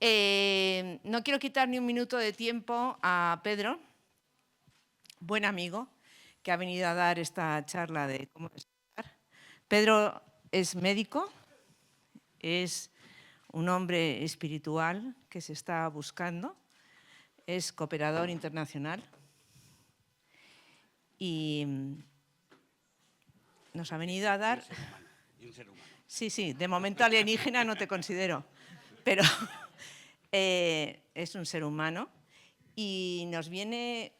No quiero quitar ni un minuto de tiempo a Pedro, buen amigo, que ha venido a dar esta charla de cómo despertar. Pedro es médico, es un hombre espiritual que se está buscando, es cooperador internacional y nos ha venido a dar... Un ser humano. Sí, de momento alienígena no te considero, pero es un ser humano y nos viene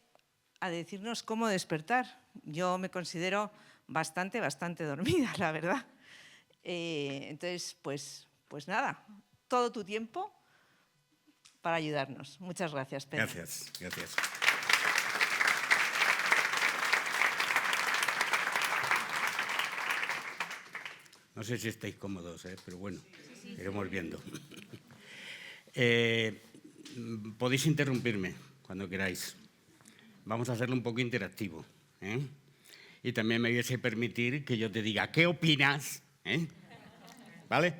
a decirnos cómo despertar. Yo me considero bastante dormida, la verdad. Entonces, pues nada, todo tu tiempo para ayudarnos. Muchas gracias, Pedro. Gracias. No sé si estáis cómodos, pero bueno, iremos viendo. Podéis interrumpirme cuando queráis. Vamos a hacerlo un poco interactivo. Y también me vais a permitir que yo te diga, ¿qué opinas? ¿Vale?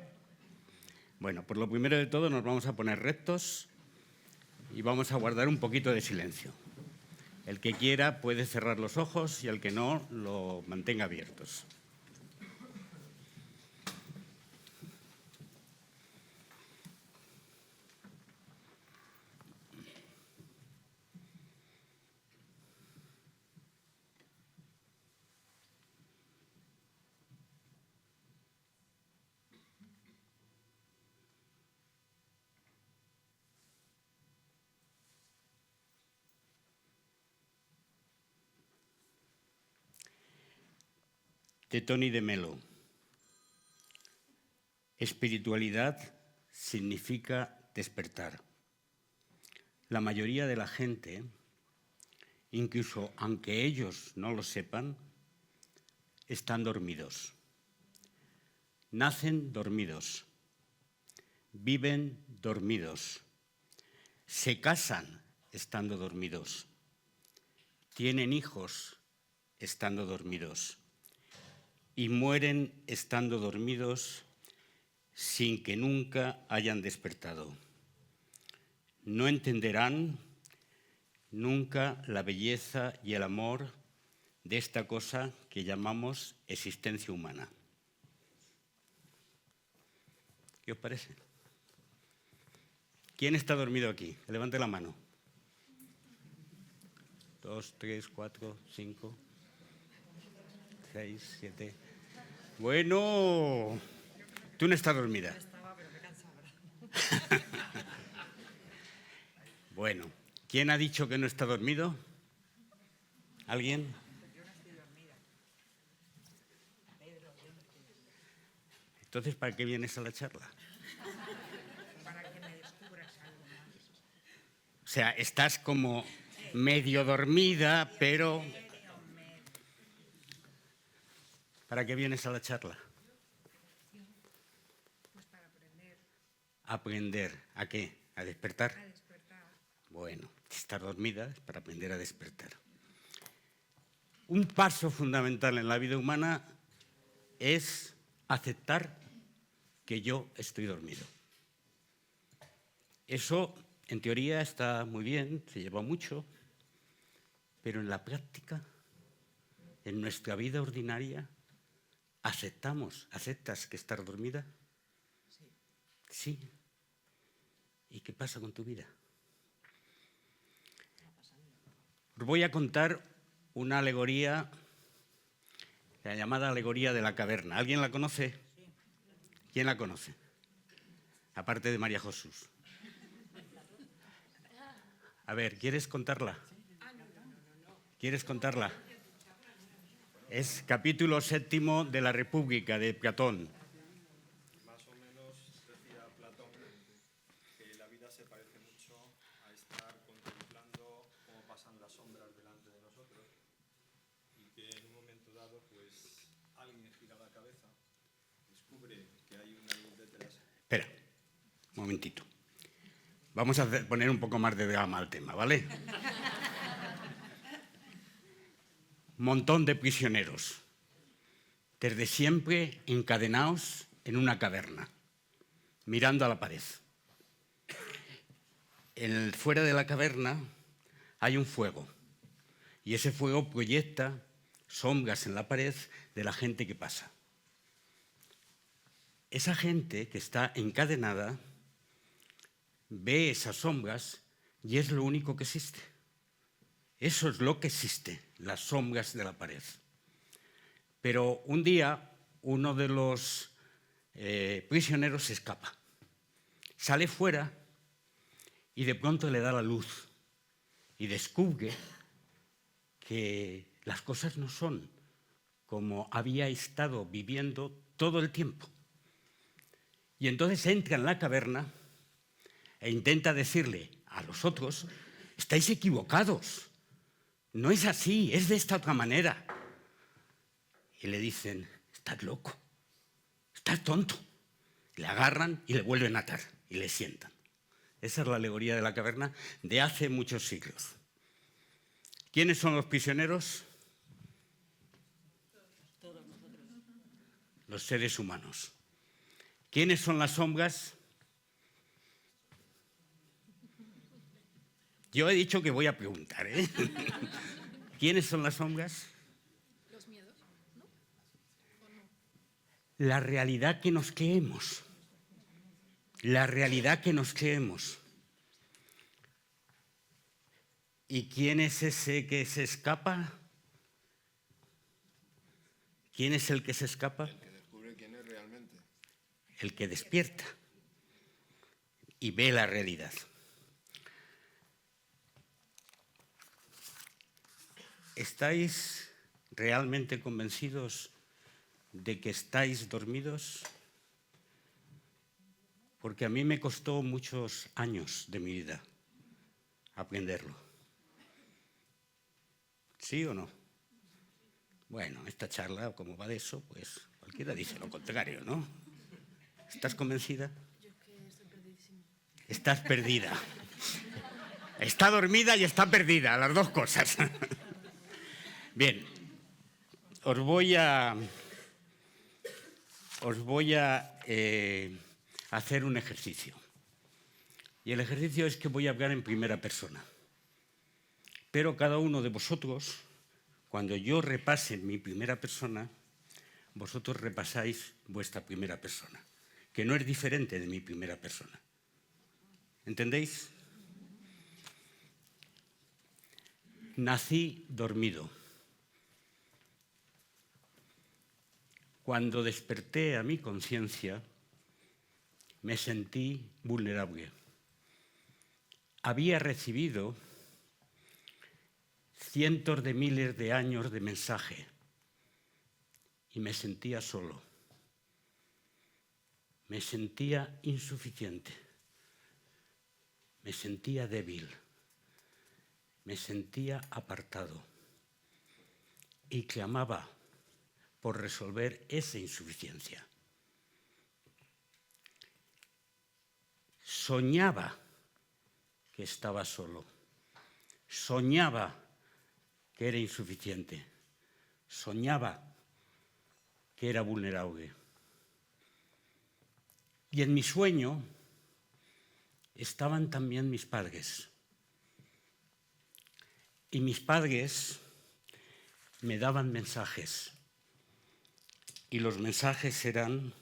Bueno, por lo primero de todo nos vamos a poner rectos y vamos a guardar un poquito de silencio. El que quiera puede cerrar los ojos y el que no, lo mantenga abiertos. De Tony de Melo. Espiritualidad significa despertar. La mayoría de la gente, incluso aunque ellos no lo sepan, están dormidos. Nacen dormidos, viven dormidos, se casan estando dormidos, tienen hijos estando dormidos y mueren estando dormidos sin que nunca hayan despertado. No entenderán nunca la belleza y el amor de esta cosa que llamamos existencia humana. ¿Qué os parece? ¿Quién está dormido aquí? Levante la mano. 2, 3, 4, 5, 6, 7. Bueno, tú no estás dormida. Estaba, pero me cansaba. Bueno, ¿quién ha dicho que no está dormido? ¿Alguien? Yo no estoy dormida. Pedro, yo no estoy dormida. Entonces, ¿para qué vienes a la charla? Para que me descubras algo más. O sea, estás como medio dormida, pero... ¿Para qué vienes a la charla? Pues para aprender. ¿Aprender a qué? ¿A despertar? A despertar. Bueno, estar dormida es para aprender a despertar. Un paso fundamental en la vida humana es aceptar que yo estoy dormido. Eso, en teoría, está muy bien, se lleva mucho, pero en la práctica, en nuestra vida ordinaria, ¿aceptas que estar dormida? Sí. ¿Y qué pasa con tu vida? Os voy a contar una alegoría, la llamada alegoría de la caverna. ¿Alguien la conoce? Sí. ¿Quién la conoce? Aparte de María Jesús. A ver, ¿quieres contarla? ¿Quieres contarla? Es capítulo 7 de la República de Platón. Más o menos decía Platón que la vida se parece mucho a estar contemplando cómo pasan las sombras delante de nosotros y que en un momento dado pues alguien gira la cabeza, descubre que hay una luz detrás. Espera, un momentito. Vamos a poner un poco más de drama al tema, ¿vale? Montón de prisioneros, desde siempre encadenados en una caverna, mirando a la pared. fuera de la caverna hay un fuego y ese fuego proyecta sombras en la pared de la gente que pasa. Esa gente que está encadenada ve esas sombras y es lo único que existe. Eso es lo que existe, las sombras de la pared. Pero un día uno de los prisioneros se escapa, sale fuera y de pronto le da la luz y descubre que las cosas no son como había estado viviendo todo el tiempo. Y entonces entra en la caverna e intenta decirle a los otros: estáis equivocados, no es así, es de esta otra manera. Y le dicen: estás loco, estás tonto. Le agarran y le vuelven a atar y le sientan. Esa es la alegoría de la caverna de hace muchos siglos. ¿Quiénes son los prisioneros? Los seres humanos. ¿Quiénes son las sombras? Yo he dicho que voy a preguntar, ¿eh? ¿Quiénes son las sombras? Los miedos, ¿no? ¿O no? La realidad que nos creemos. La realidad que nos creemos. ¿Y quién es ese que se escapa? ¿Quién es el que se escapa? El que descubre quién es realmente. El que despierta y ve la realidad. ¿Estáis realmente convencidos de que estáis dormidos? Porque a mí me costó muchos años de mi vida aprenderlo. ¿Sí o no? Bueno, esta charla, como va de eso, pues cualquiera dice lo contrario, ¿no? ¿Estás convencida? Yo que estoy perdidísima. Estás perdida. Está dormida y está perdida, las dos cosas. Bien, os voy a hacer un ejercicio. Y el ejercicio es que voy a hablar en primera persona. Pero cada uno de vosotros, cuando yo repase mi primera persona, vosotros repasáis vuestra primera persona, que no es diferente de mi primera persona. ¿Entendéis? Nací dormido. Cuando desperté a mi conciencia, me sentí vulnerable. Había recibido cientos de miles de años de mensaje y me sentía solo. Me sentía insuficiente. Me sentía débil. Me sentía apartado y clamaba por resolver esa insuficiencia. Soñaba que estaba solo. Soñaba que era insuficiente. Soñaba que era vulnerable. Y en mi sueño estaban también mis padres. Y mis padres me daban mensajes. Y los mensajes eran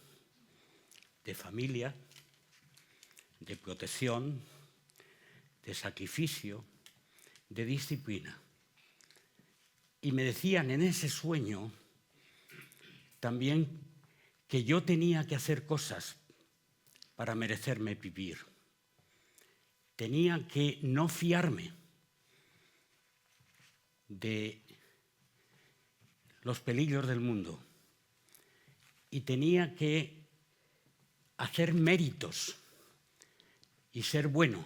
de familia, de protección, de sacrificio, de disciplina. Y me decían en ese sueño también que yo tenía que hacer cosas para merecerme vivir. Tenía que no fiarme de los peligros del mundo y tenía que hacer méritos y ser bueno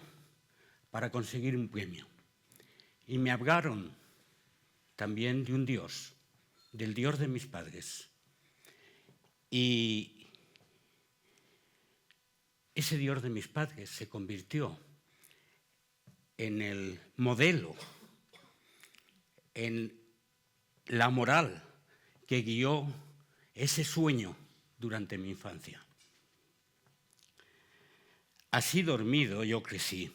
para conseguir un premio. Y me hablaron también de un Dios, del Dios de mis padres. Y ese Dios de mis padres se convirtió en el modelo, en la moral que guió ese sueño durante mi infancia. Así dormido yo crecí.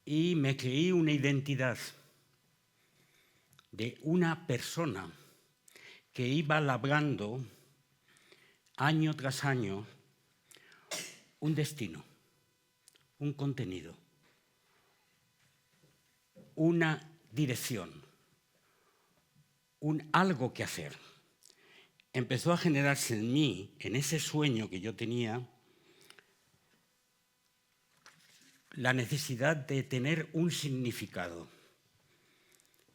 y me creí una identidad de una persona que iba labrando año tras año un destino, un contenido, una dirección, algo que hacer. Empezó a generarse en mí, en ese sueño que yo tenía, la necesidad de tener un significado,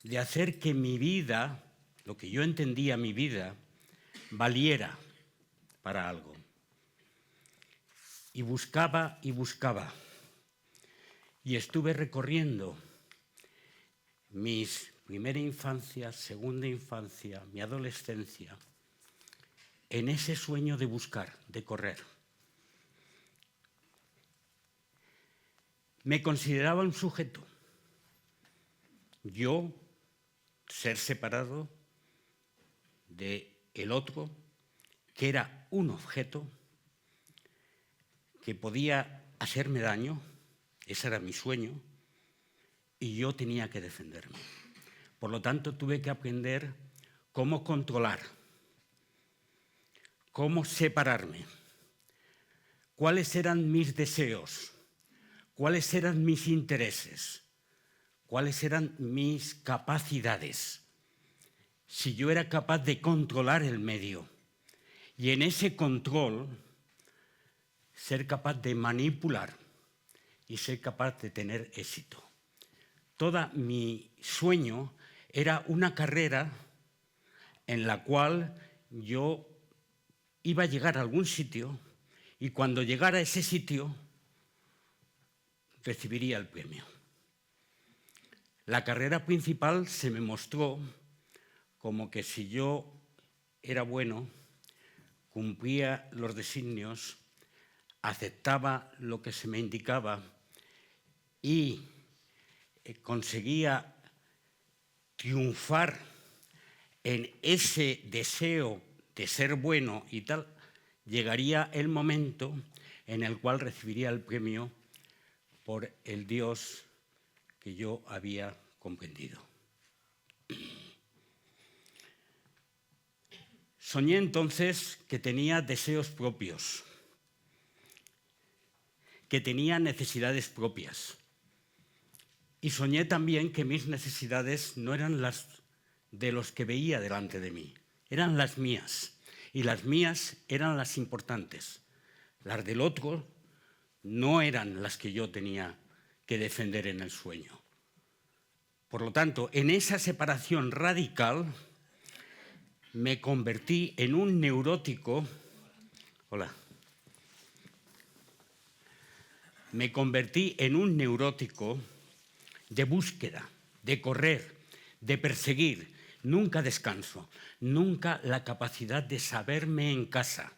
de hacer que mi vida, lo que yo entendía mi vida, valiera para algo. Y buscaba y buscaba. Y estuve recorriendo mis primera infancia, segunda infancia, mi adolescencia, en ese sueño de buscar, de correr. Me consideraba un sujeto. Yo, ser separado del otro, que era un objeto, que podía hacerme daño, ese era mi sueño, y yo tenía que defenderme. Por lo tanto, tuve que aprender cómo controlar, cómo separarme, cuáles eran mis deseos, cuáles eran mis intereses, cuáles eran mis capacidades, si yo era capaz de controlar el medio y en ese control ser capaz de manipular y ser capaz de tener éxito. Todo mi sueño era una carrera en la cual yo iba a llegar a algún sitio y cuando llegara a ese sitio recibiría el premio. La carrera principal se me mostró como que si yo era bueno, cumplía los designios, aceptaba lo que se me indicaba y conseguía triunfar en ese deseo de ser bueno y tal, llegaría el momento en el cual recibiría el premio por el Dios que yo había comprendido. Soñé entonces que tenía deseos propios, que tenía necesidades propias. Y soñé también que mis necesidades no eran las de los que veía delante de mí, eran las mías. Y las mías eran las importantes. Las del otro no eran las que yo tenía que defender en el sueño. Por lo tanto, en esa separación radical me convertí en un neurótico. Hola. Me convertí en un neurótico de búsqueda, de correr, de perseguir. Nunca descanso, nunca la capacidad de saberme en casa.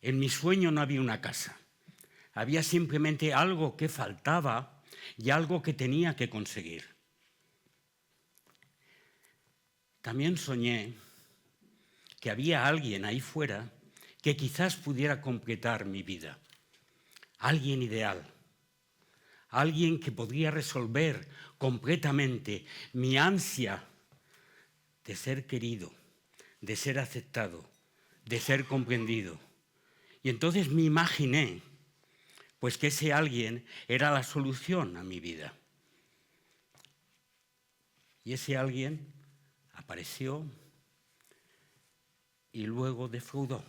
En mi sueño no había una casa. Había simplemente algo que faltaba y algo que tenía que conseguir. También soñé que había alguien ahí fuera que quizás pudiera completar mi vida. Alguien ideal. Alguien que podría resolver completamente mi ansia de ser querido, de ser aceptado, de ser comprendido. Y entonces me imaginé pues que ese alguien era la solución a mi vida. Y ese alguien apareció y luego defraudó.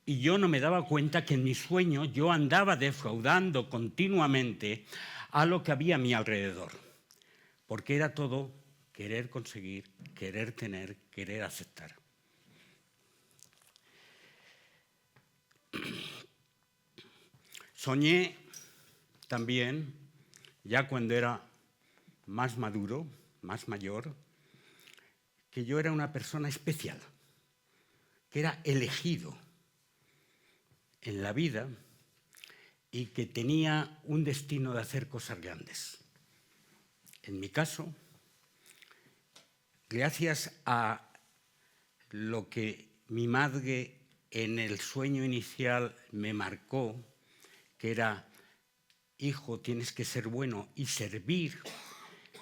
Y yo no me daba cuenta que en mi sueño yo andaba defraudando continuamente a lo que había a mi alrededor. Porque era todo querer conseguir, querer tener, querer aceptar. Soñé también, ya cuando era más maduro, más mayor, que yo era una persona especial, que era elegido en la vida y que tenía un destino de hacer cosas grandes. En mi caso, gracias a lo que mi madre en el sueño inicial me marcó, que era hijo, tienes que ser bueno y servir.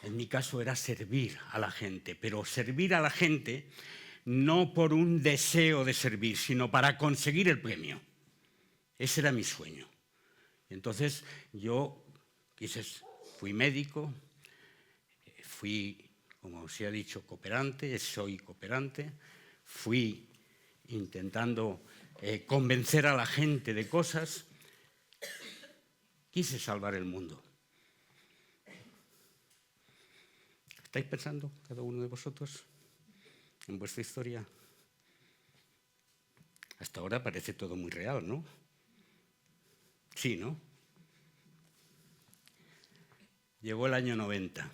En mi caso era servir a la gente, pero servir a la gente no por un deseo de servir, sino para conseguir el premio. Ese era mi sueño. Entonces yo fui médico, fui, como se ha dicho, cooperante, soy cooperante, fui intentando convencer a la gente de cosas, quise salvar el mundo. ¿Estáis pensando, cada uno de vosotros, en vuestra historia? Hasta ahora parece todo muy real, ¿no? Sí, ¿no? Llegó el año 90.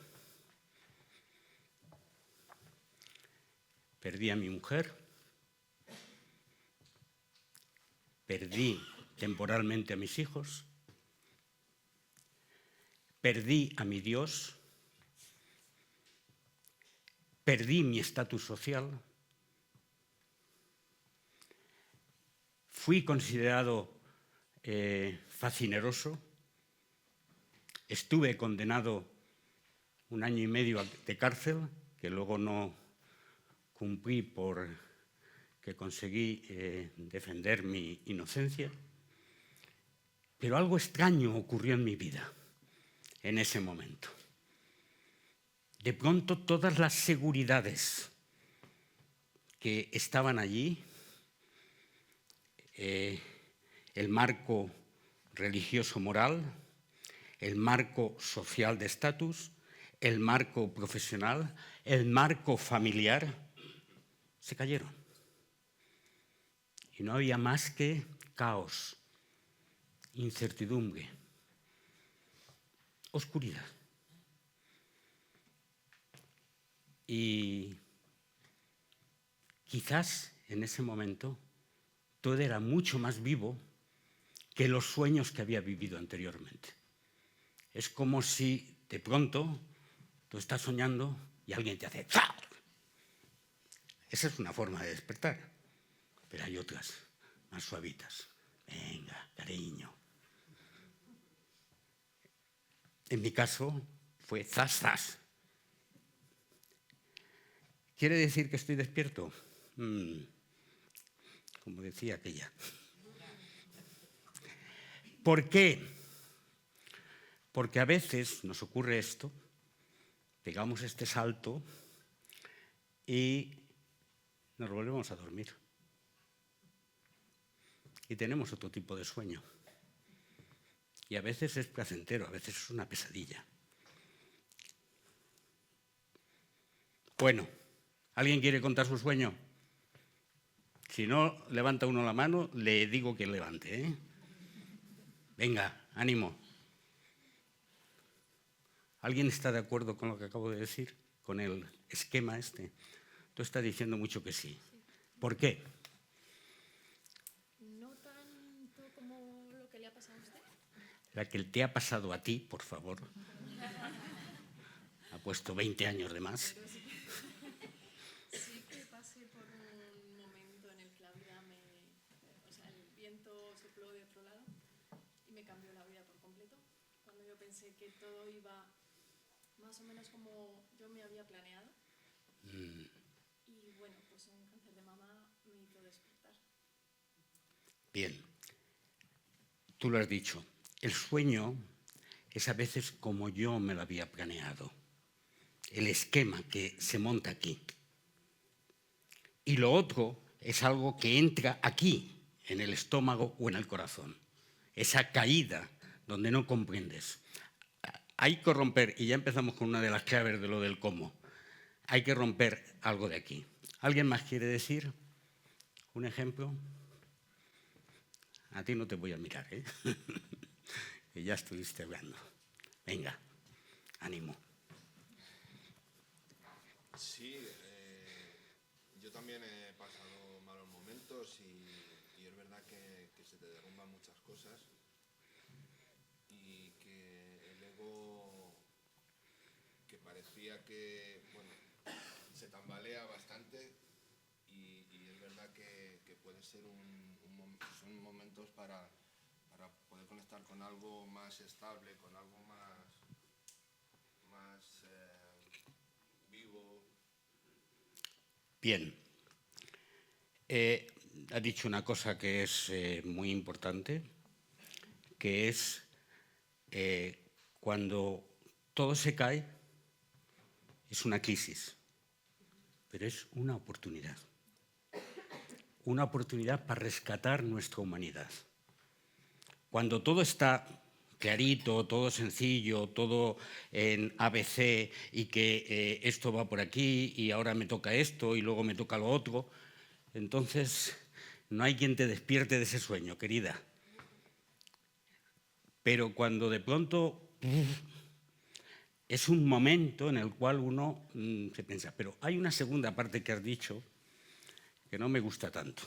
Perdí a mi mujer. Perdí temporalmente a mis hijos. Perdí a mi Dios. Perdí mi estatus social. Fui considerado facineroso. Estuve condenado 1 año y medio de cárcel, que luego no cumplí porque conseguí defender mi inocencia. Pero algo extraño ocurrió en mi vida en ese momento. De pronto todas las seguridades que estaban allí, el marco religioso moral, el marco social de estatus, el marco profesional, el marco familiar, se cayeron. Y no había más que caos, incertidumbre, oscuridad. Y quizás en ese momento todo era mucho más vivo que los sueños que había vivido anteriormente. Es como si de pronto tú estás soñando y alguien te hace ¡zas! Esa es una forma de despertar, pero hay otras más suavitas. Venga, cariño. En mi caso fue zas, zas. ¿Quiere decir que estoy despierto? Como decía aquella. ¿Por qué? Porque a veces nos ocurre esto, pegamos este salto y nos volvemos a dormir. Y tenemos otro tipo de sueño. Y a veces es placentero, a veces es una pesadilla. Bueno, ¿alguien quiere contar su sueño? Si no levanta uno la mano, le digo que levante, ¿eh? Venga, ánimo. ¿Alguien está de acuerdo con lo que acabo de decir? Con el esquema este. Tú estás diciendo mucho que sí. ¿Por qué? No tanto como lo que le ha pasado a usted. La que te ha pasado a ti, por favor. Ha puesto 20 años de más. Sí que pasé por un momento en el que la vida el viento sopló de otro lado y me cambió la vida por completo. Cuando yo pensé que todo iba más o menos como yo me había planeado. Y bueno, pues un cáncer de mama me hizo despertar. Bien, tú lo has dicho. El sueño es a veces como yo me lo había planeado. El esquema que se monta aquí. Y lo otro es algo que entra aquí, en el estómago o en el corazón. Esa caída donde no comprendes. Hay que romper, y ya empezamos con una de las claves de lo del cómo. Hay que romper algo de aquí. ¿Alguien más quiere decir un ejemplo? A ti no te voy a mirar, ¿eh? Que ya estuviste hablando. Venga, ánimo. Sí, yo también he pasado malos momentos y es verdad que se te derrumban muchas cosas y que el ego, que parecía que, bueno, se tambalea bastante y es verdad que puede ser son momentos para para poder conectar con algo más estable, con algo más vivo. Bien. Ha dicho una cosa que es muy importante, que es cuando todo se cae, es una crisis, pero es una oportunidad. Una oportunidad para rescatar nuestra humanidad. Cuando todo está clarito, todo sencillo, todo en ABC y que esto va por aquí y ahora me toca esto y luego me toca lo otro, entonces no hay quien te despierte de ese sueño, querida. Pero cuando de pronto es un momento en el cual uno se piensa, pero hay una segunda parte que has dicho que no me gusta tanto,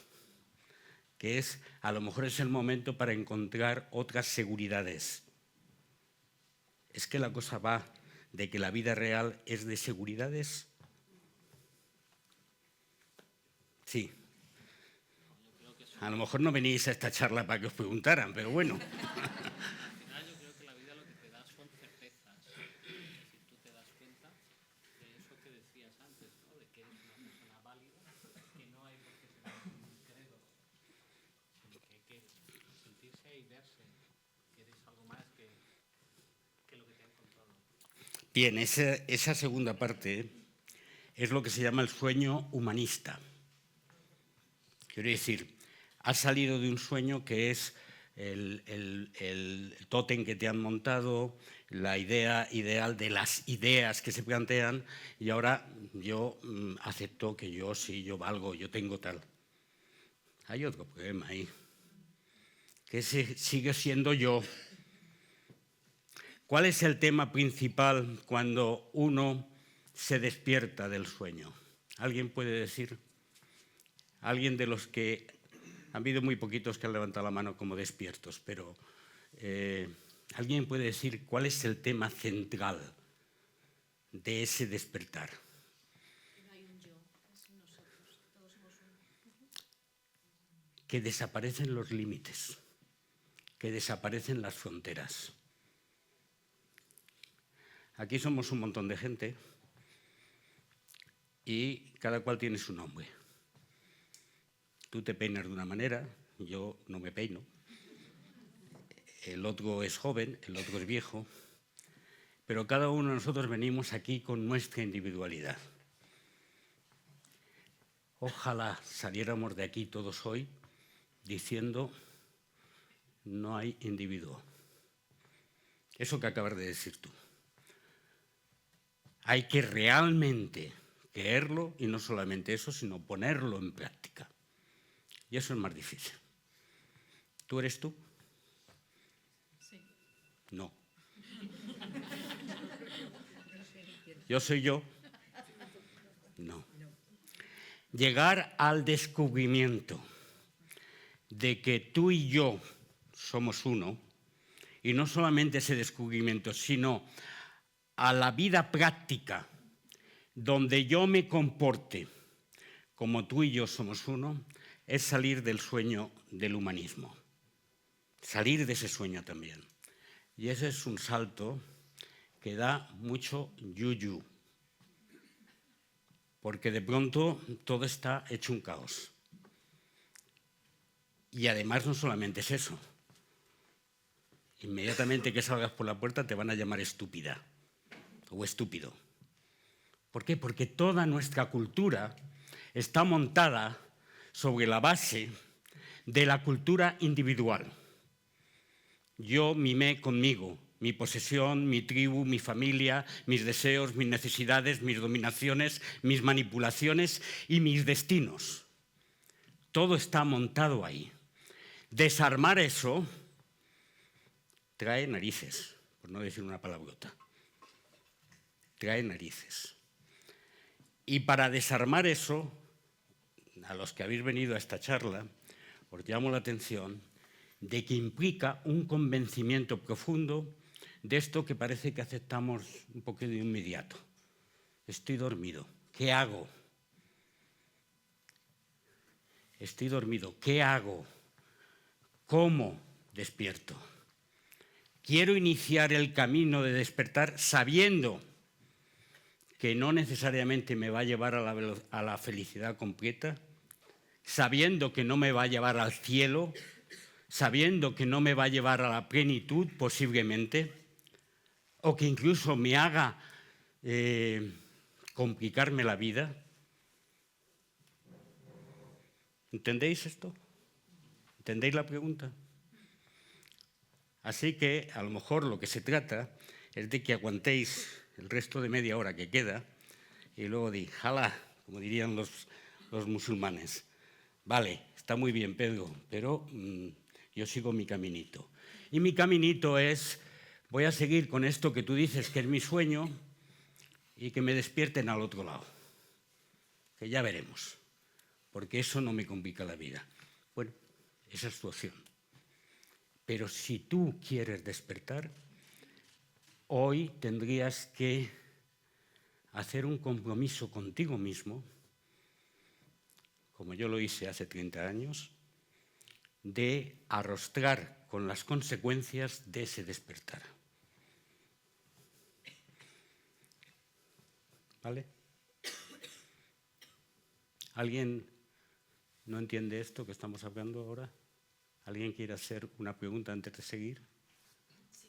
que es, a lo mejor es el momento para encontrar otras seguridades. Es que la cosa va de que la vida real es de seguridades. Sí. A lo mejor no venís a esta charla para que os preguntaran, pero bueno. Al final yo creo que la vida lo que te da son certezas. Si tú te das cuenta de eso que decías antes, ¿no? De que eres una persona válida, que no hay por qué ser un credo, sino que hay que sentirse y verse que eres algo más que lo que te han contado. Bien, esa segunda parte es lo que se llama el sueño humanista. Quiero decir, has salido de un sueño que es el tótem que te han montado, la idea ideal de las ideas que se plantean, y ahora yo acepto que yo sí, yo valgo, yo tengo tal. Hay otro problema ahí, que sigue siendo yo. ¿Cuál es el tema principal cuando uno se despierta del sueño? ¿Alguien puede decir? Alguien de los que... Han habido muy poquitos que han levantado la mano como despiertos, pero ¿alguien puede decir cuál es el tema central de ese despertar? Hay un yo, es nosotros, todos somos uno. Que desaparecen los límites, que desaparecen las fronteras. Aquí somos un montón de gente y cada cual tiene su nombre. Tú te peinas de una manera, yo no me peino. El otro es joven, el otro es viejo. Pero cada uno de nosotros venimos aquí con nuestra individualidad. Ojalá saliéramos de aquí todos hoy diciendo no hay individuo. Eso que acabas de decir tú. Hay que realmente creerlo y no solamente eso, sino ponerlo en práctica. Y eso es más difícil. ¿Tú eres tú? Sí. No. ¿Yo soy yo? No. Llegar al descubrimiento de que tú y yo somos uno, y no solamente ese descubrimiento, sino a la vida práctica, donde yo me comporte como tú y yo somos uno, es salir del sueño del humanismo. Salir de ese sueño también. Y ese es un salto que da mucho yuyu. Porque de pronto todo está hecho un caos. Y además no solamente es eso. Inmediatamente que salgas por la puerta te van a llamar estúpida o estúpido. ¿Por qué? Porque toda nuestra cultura está montada sobre la base de la cultura individual. Yo mimé conmigo, mi posesión, mi tribu, mi familia, mis deseos, mis necesidades, mis dominaciones, mis manipulaciones y mis destinos. Todo está montado ahí. Desarmar eso trae narices, por no decir una palabrota. Trae narices. Y para desarmar eso, a los que habéis venido a esta charla, os llamo la atención de que implica un convencimiento profundo de esto que parece que aceptamos un poco de inmediato. Estoy dormido. ¿Qué hago? Estoy dormido. ¿Qué hago? ¿Cómo despierto. Quiero iniciar el camino de despertar sabiendo que no necesariamente me va a llevar a la felicidad completa, sabiendo que no me va a llevar al cielo, sabiendo que no me va a llevar a la plenitud posiblemente, o que incluso me haga complicarme la vida. ¿Entendéis esto? ¿Entendéis la pregunta? Así que a lo mejor lo que se trata es de que aguantéis el resto de media hora que queda y luego di, jalá, como dirían los musulmanes. Vale, está muy bien, Pedro, pero yo sigo mi caminito. Y mi caminito es, voy a seguir con esto que tú dices que es mi sueño y que me despierten al otro lado. Que ya veremos, porque eso no me complica la vida. Bueno, esa es tu opción. Pero si tú quieres despertar, hoy tendrías que hacer un compromiso contigo mismo, como yo lo hice hace 30 años, de arrostrar con las consecuencias de ese despertar. ¿Vale? ¿Alguien no entiende esto que estamos hablando ahora? ¿Alguien quiere hacer una pregunta antes de seguir? Sí.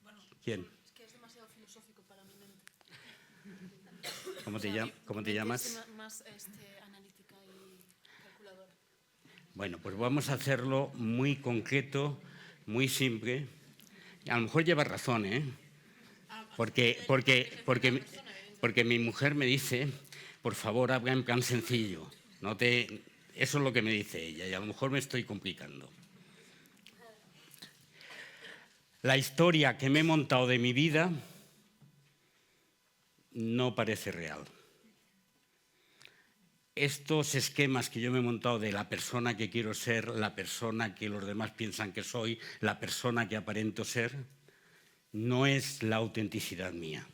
Bueno, ¿Quién? es que es demasiado filosófico para mi mente. ¿Cómo te llamas? Es más analítica y calculadora. Bueno, pues vamos a hacerlo muy concreto, muy simple. A lo mejor llevas razón, ¿eh? Porque mi mujer me dice, por favor, habla en plan sencillo. Eso es lo que me dice ella y a lo mejor me estoy complicando. La historia que me he montado de mi vida no parece real. Estos esquemas que yo me he montado de la persona que quiero ser, la persona que los demás piensan que soy, la persona que aparento ser, no es la autenticidad mía.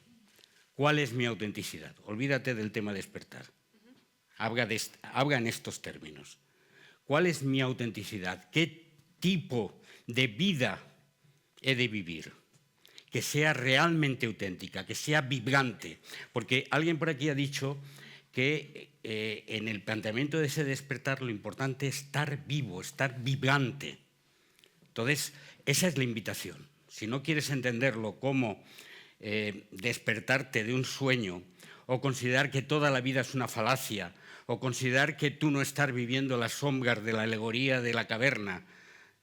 ¿Cuál es mi autenticidad? Olvídate del tema despertar. Habla en estos términos. ¿Cuál es mi autenticidad? ¿Qué tipo de vida he de vivir? Que sea realmente auténtica, que sea vibrante. Porque alguien por aquí ha dicho que en el planteamiento de ese despertar lo importante es estar vivo, estar vibrante. Entonces, esa es la invitación. Si no quieres entenderlo como despertarte de un sueño o considerar que toda la vida es una falacia o considerar que tú no estás viviendo las sombras de la alegoría de la caverna,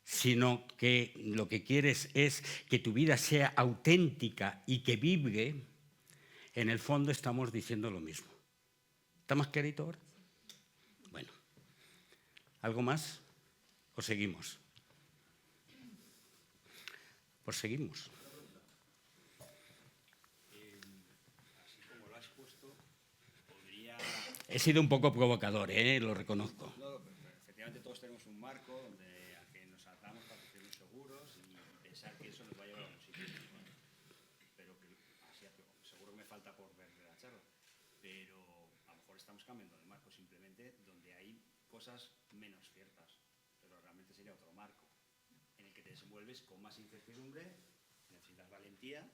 sino que lo que quieres es que tu vida sea auténtica y que vibre, en el fondo estamos diciendo lo mismo. ¿Está más clarito ahora? Bueno, ¿algo más? ¿O seguimos? Pues seguimos. Así como lo has puesto, podría... He sido un poco provocador, lo reconozco. No, efectivamente todos tenemos un marco al que nos atamos para sentirnos seguros y pensar que eso nos va a llevar a un sitio. Pero que así, seguro que me falta por ver la charla. Pero a lo mejor estamos cambiando de marco simplemente donde hay cosas menos ciertas. Pero realmente sería otro marco en el que te desenvuelves con más incertidumbre, necesitas valentía,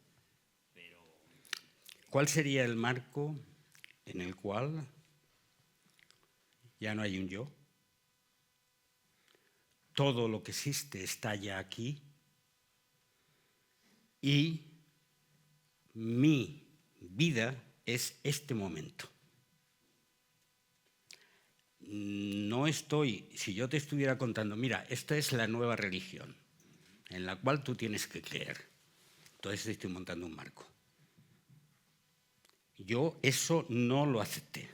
pero... ¿Cuál sería el marco en el cual ya no hay un yo? Todo lo que existe está ya aquí y mi vida es este momento. No estoy, si yo te estuviera contando, mira, esta es la nueva religión en la cual tú tienes que creer. Entonces estoy montando un marco. Yo eso no lo acepté.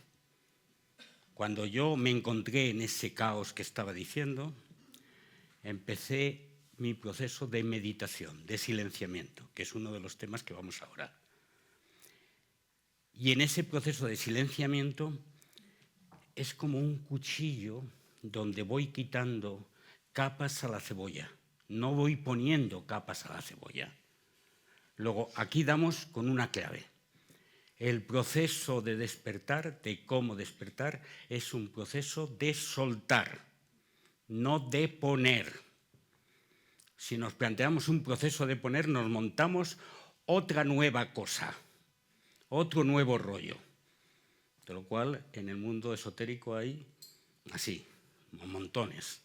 Cuando yo me encontré en ese caos que estaba diciendo, empecé mi proceso de meditación, de silenciamiento, que es uno de los temas que vamos ahora. Y en ese proceso de silenciamiento es como un cuchillo donde voy quitando capas a la cebolla. No voy poniendo capas a la cebolla. Luego, aquí damos con una clave. El proceso de despertar, de cómo despertar, es un proceso de soltar, no de poner. si nos planteamos un proceso de poner, nos montamos otra nueva cosa, otro nuevo rollo. De lo cual, en el mundo esotérico hay, así, montones.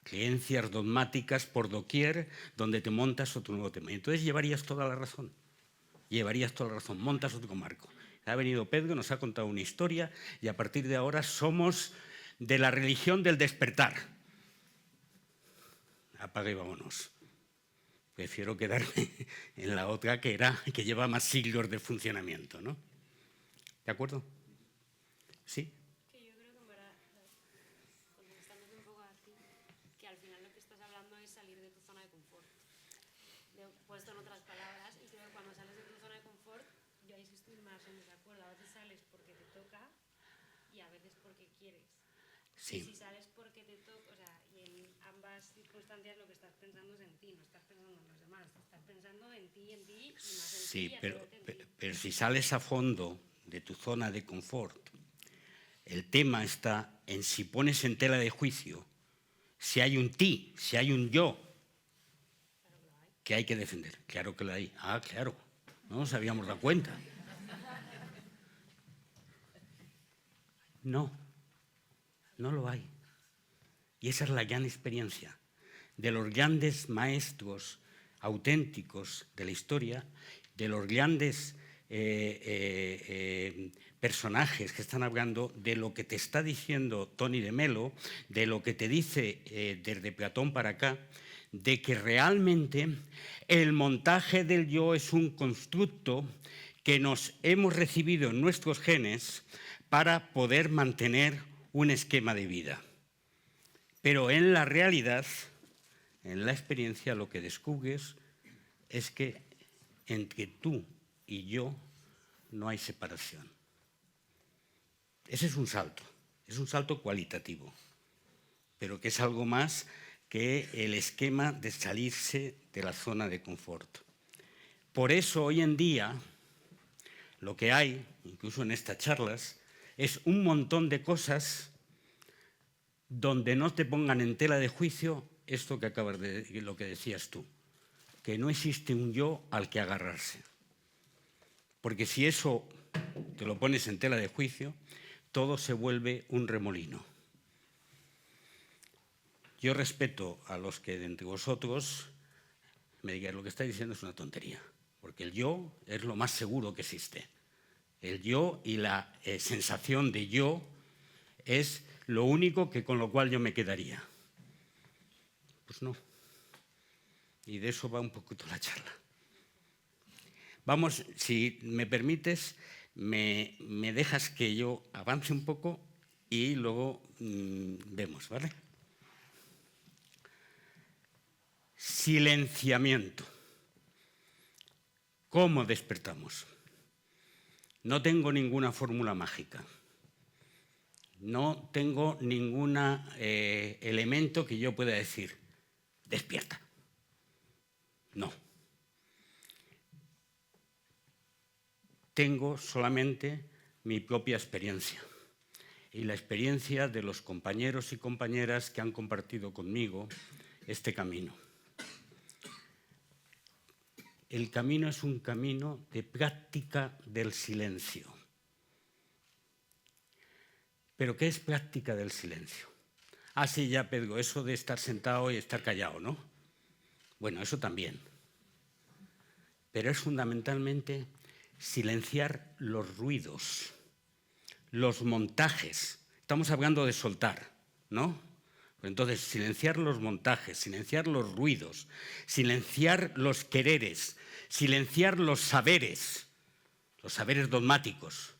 Creencias dogmáticas por doquier, donde te montas otro nuevo tema. Y entonces llevarías toda la razón. Llevarías toda la razón, montas otro marco. Ha venido Pedro, nos ha contado una historia y a partir de ahora somos de la religión del despertar. Apaga y vámonos. Prefiero quedarme en la otra que lleva más siglos de funcionamiento, ¿no? ¿De acuerdo? ¿Sí? Que yo creo que contestándote un poco a ti, que al final lo que estás hablando es salir de tu zona de confort. Puesto en otras palabras, y creo que cuando sales de tu zona de confort, yo ahí sí estoy más en desacuerdo. A veces sales porque te toca y a veces porque quieres. Sí. Y si sales porque te toca, o sea, y en ambas circunstancias lo que estás pensando es en ti, no estás pensando en los demás, estás pensando en ti y más en Sí, ti. pero si sales a fondo de tu zona de confort, el tema está en si pones en tela de juicio si hay un ti, si hay un yo que hay que defender. Claro que lo hay. Ah, claro. No nos habíamos dado cuenta. No, no lo hay. Y esa es la gran experiencia de los grandes maestros auténticos de la historia, de los grandes personajes que están hablando, de lo que te está diciendo Tony de Melo, de lo que te dice desde Platón para acá, de que realmente el montaje del yo es un constructo que nos hemos recibido en nuestros genes para poder mantener un esquema de vida. Pero en la realidad, en la experiencia, lo que descubres es que entre tú y yo no hay separación. Ese es un salto cualitativo, pero que es algo más que el esquema de salirse de la zona de confort. Por eso hoy en día lo que hay, incluso en estas charlas, es un montón de cosas donde no te pongan en tela de juicio esto que acabas de decir, lo que decías tú, que no existe un yo al que agarrarse. Porque si eso te lo pones en tela de juicio, todo se vuelve un remolino. Yo respeto a los que de entre vosotros me digan lo que estáis diciendo es una tontería, porque el yo es lo más seguro que existe. El yo y la sensación de yo es lo único con lo cual yo me quedaría. Pues no. Y de eso va un poquito la charla. Vamos, si me permites, me dejas que yo avance un poco y luego vemos, ¿vale? Silenciamiento. ¿Cómo despertamos? No tengo ninguna fórmula mágica. No tengo ningún elemento que yo pueda decir, despierta. No. Tengo solamente mi propia experiencia y la experiencia de los compañeros y compañeras que han compartido conmigo este camino. El camino es un camino de práctica del silencio. ¿Pero qué es práctica del silencio? Ah, sí, ya, Pedro, eso de estar sentado y estar callado, ¿no? Bueno, eso también. Pero es fundamentalmente silenciar los ruidos, los montajes. Estamos hablando de soltar, ¿no? Entonces, silenciar los montajes, silenciar los ruidos, silenciar los quereres, silenciar los saberes dogmáticos,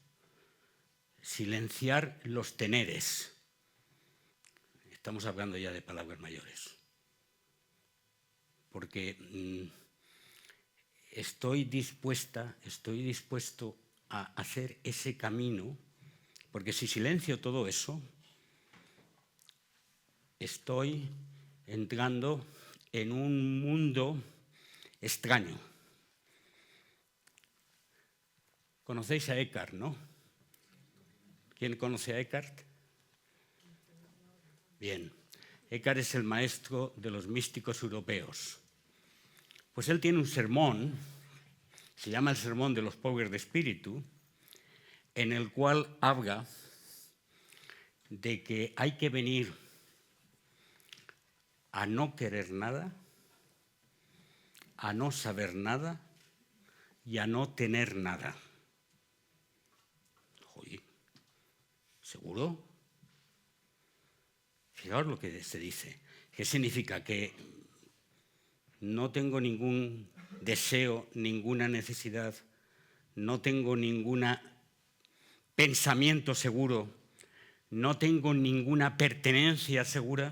silenciar los teneres. Estamos hablando ya de palabras mayores. Porque estoy dispuesto a hacer ese camino, porque si silencio todo eso, estoy entrando en un mundo extraño. ¿Conocéis a Eckhart, no? ¿Quién conoce a Eckhart? Bien. Eckhart es el maestro de los místicos europeos. Pues él tiene un sermón, se llama el Sermón de los Pobres de Espíritu, en el cual habla de que hay que venir a no querer nada, a no saber nada y a no tener nada. Oye, ¿seguro? Fijaos lo que se dice. ¿Qué significa? Que no tengo ningún deseo, ninguna necesidad, no tengo ningún pensamiento seguro, no tengo ninguna pertenencia segura.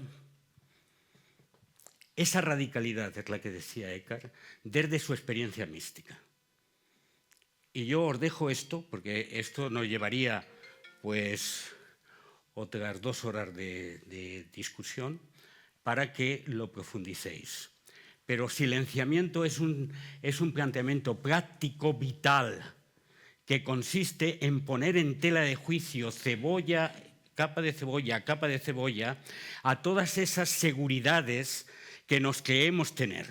Esa radicalidad es la que decía Eckhart desde su experiencia mística. Y yo os dejo esto, porque esto nos llevaría pues otras 2 horas de discusión para que lo profundicéis. Pero silenciamiento es un planteamiento práctico vital que consiste en poner en tela de juicio capa de cebolla, a todas esas seguridades que nos creemos tener.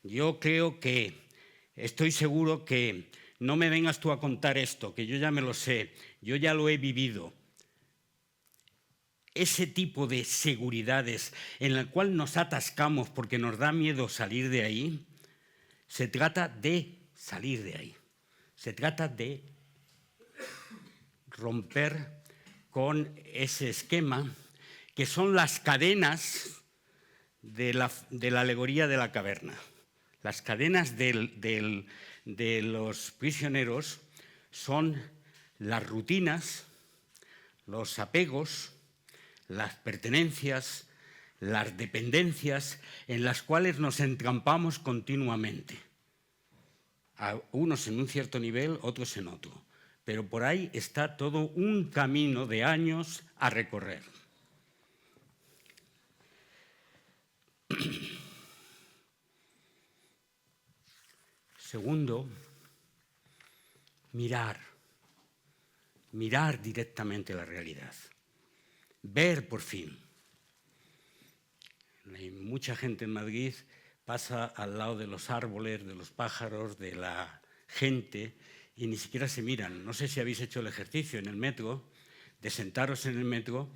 Yo creo estoy seguro que no me vengas tú a contar esto, que yo ya me lo sé, yo ya lo he vivido. Ese tipo de seguridades en la cual nos atascamos porque nos da miedo salir de ahí, se trata de salir de ahí. Se trata de romper con ese esquema que son las cadenas de la alegoría de la caverna. Las cadenas de los prisioneros son las rutinas, los apegos, las pertenencias, las dependencias en las cuales nos entrampamos continuamente. A unos en un cierto nivel, otros en otro. Pero por ahí está todo un camino de años a recorrer. Segundo, mirar directamente la realidad, ver por fin. Hay mucha gente en Madrid pasa al lado de los árboles, de los pájaros, de la gente y ni siquiera se miran. No sé si habéis hecho el ejercicio en el metro, de sentaros en el metro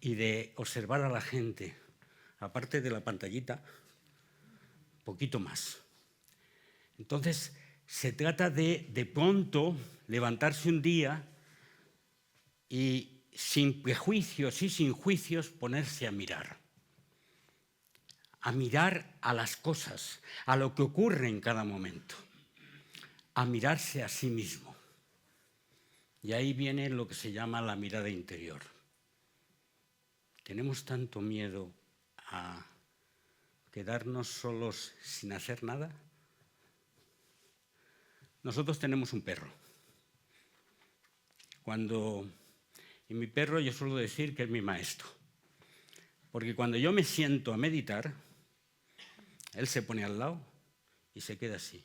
y de observar a la gente, aparte de la pantallita, poquito más. Entonces, se trata de pronto levantarse un día y sin prejuicios y sin juicios ponerse a mirar a las cosas, a lo que ocurre en cada momento, a mirarse a sí mismo. Y ahí viene lo que se llama la mirada interior. Tenemos tanto miedo a quedarnos solos sin hacer nada. Nosotros tenemos un perro. Y mi perro yo suelo decir que es mi maestro. Porque cuando yo me siento a meditar, él se pone al lado y se queda así,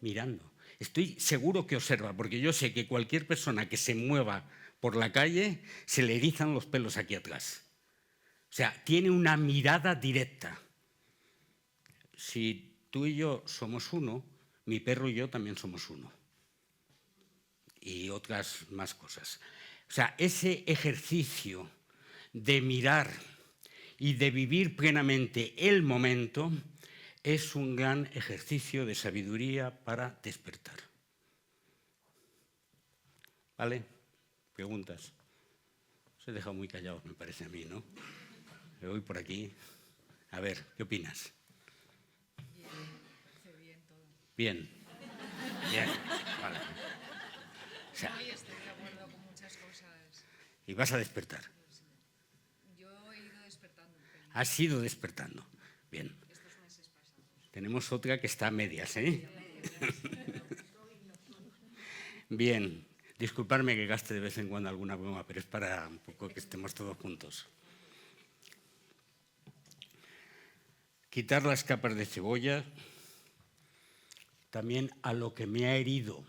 mirando. Estoy seguro que observa, porque yo sé que cualquier persona que se mueva por la calle se le erizan los pelos aquí atrás. O sea, tiene una mirada directa. Si tú y yo somos uno, mi perro y yo también somos uno. Y otras más cosas. O sea, ese ejercicio de mirar y de vivir plenamente el momento es un gran ejercicio de sabiduría para despertar. ¿Vale? ¿Preguntas? Os he dejado muy callados, me parece a mí, ¿no? Me voy por aquí. A ver, ¿qué opinas? Bien, parece bien todo. Bien. Bien, vale. O sea, No, y estoy de acuerdo con muchas cosas. y vas a despertar. Yo he ido despertando un pelín Has ido despertando. Bien. estos meses pasados. Tenemos otra que está a medias, ¿eh? Bien. Disculpadme que gaste de vez en cuando alguna broma, pero es para un poco que estemos todos juntos. Quitar las capas de cebolla también a lo que me ha herido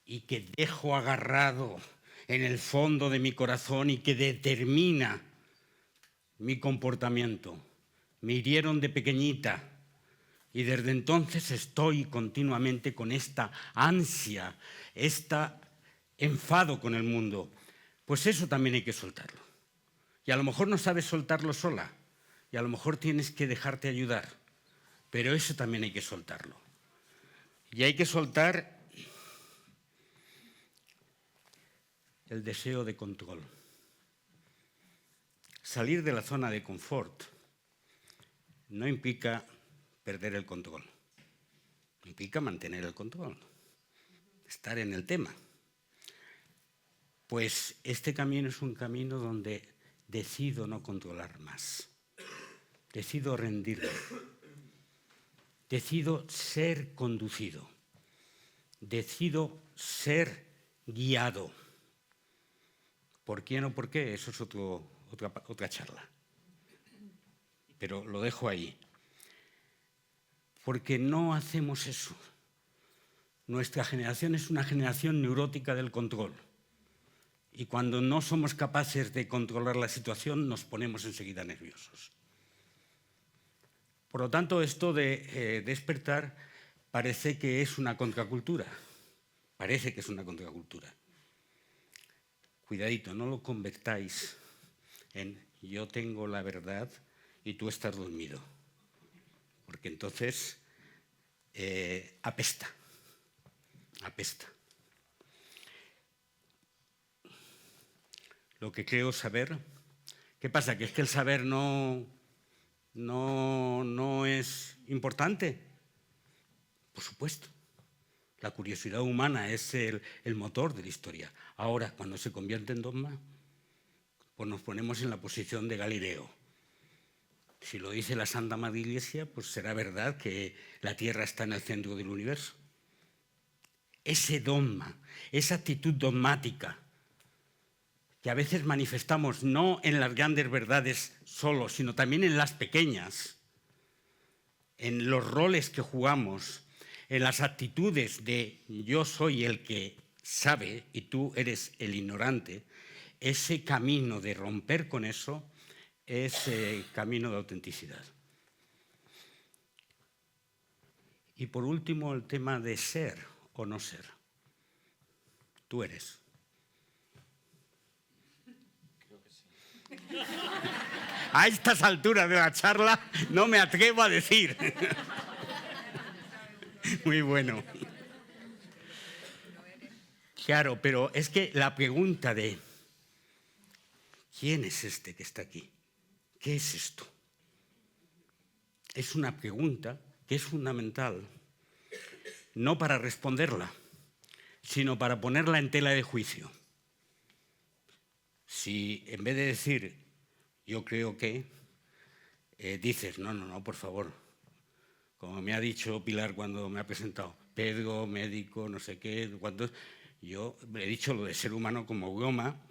y que dejo agarrado en el fondo de mi corazón y que determina mi comportamiento. Me hirieron de pequeñita y desde entonces estoy continuamente con esta ansia, este enfado con el mundo. Pues eso también hay que soltarlo. Y a lo mejor no sabes soltarlo sola y a lo mejor tienes que dejarte ayudar, pero eso también hay que soltarlo. Y hay que soltar el deseo de control. Salir de la zona de confort no implica perder el control, implica mantener el control, estar en el tema. Pues este camino es un camino donde decido no controlar más, decido rendirme, decido ser conducido, decido ser guiado. ¿Por quién o por qué? Eso es otra charla. Pero lo dejo ahí. Porque no hacemos eso. Nuestra generación es una generación neurótica del control. Y cuando no somos capaces de controlar la situación, nos ponemos enseguida nerviosos. Por lo tanto, esto de despertar parece que es una contracultura. Parece que es una contracultura. Cuidadito, no lo convertáis en yo tengo la verdad y tú estás dormido. Porque entonces apesta. Lo que creo saber, ¿qué pasa? ¿Que es que el saber no es importante? Por supuesto. La curiosidad humana es el motor de la historia. Ahora, cuando se convierte en dogma, pues nos ponemos en la posición de Galileo. Si lo dice la Santa Madre Iglesia, pues será verdad que la Tierra está en el centro del universo. Ese dogma, esa actitud dogmática, que a veces manifestamos no en las grandes verdades solo, sino también en las pequeñas, en los roles que jugamos, en las actitudes de yo soy el que sabe y tú eres el ignorante, ese camino de romper con eso es camino de autenticidad. Y por último, el tema de ser o no ser. Tú eres. Creo que sí. A estas alturas de la charla no me atrevo a decir. Muy bueno. Claro, pero es que la pregunta de ¿quién es este que está aquí? ¿Qué es esto? Es una pregunta que es fundamental, no para responderla, sino para ponerla en tela de juicio. Si en vez de decir yo creo que, dices no, por favor, como me ha dicho Pilar cuando me ha presentado, Pedro, médico, no sé qué, ¿cuántos? Yo he dicho lo de ser humano como broma,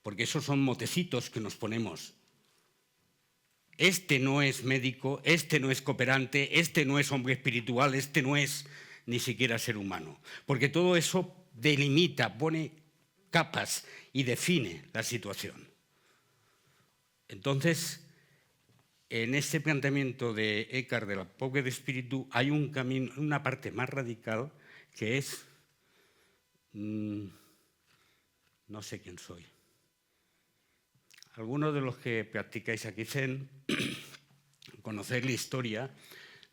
porque esos son motecitos que nos ponemos. Este no es médico, este no es cooperante, este no es hombre espiritual, este no es ni siquiera ser humano. Porque todo eso delimita, pone capas y define la situación. Entonces, en este planteamiento de Eckhart de la pobreza de espíritu hay un camino, una parte más radical que es no sé quién soy. Algunos de los que practicáis aquí Zen conocéis la historia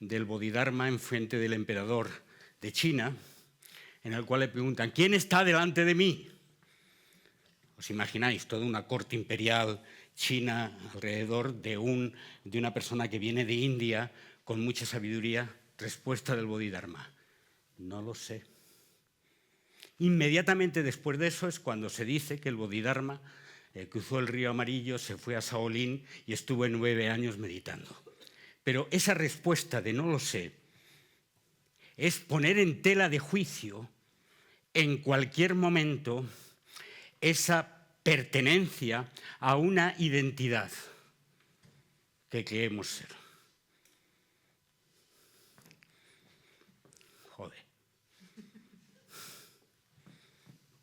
del Bodhidharma en frente del emperador de China, en el cual le preguntan ¿quién está delante de mí? ¿Os imagináis toda una corte imperial china alrededor de una persona que viene de India con mucha sabiduría? Respuesta del Bodhidharma: no lo sé. Inmediatamente después de eso es cuando se dice que el Bodhidharma cruzó el río Amarillo, se fue a Shaolin y estuvo 9 años meditando. Pero esa respuesta de no lo sé es poner en tela de juicio en cualquier momento esa pertenencia a una identidad que creemos ser. Joder.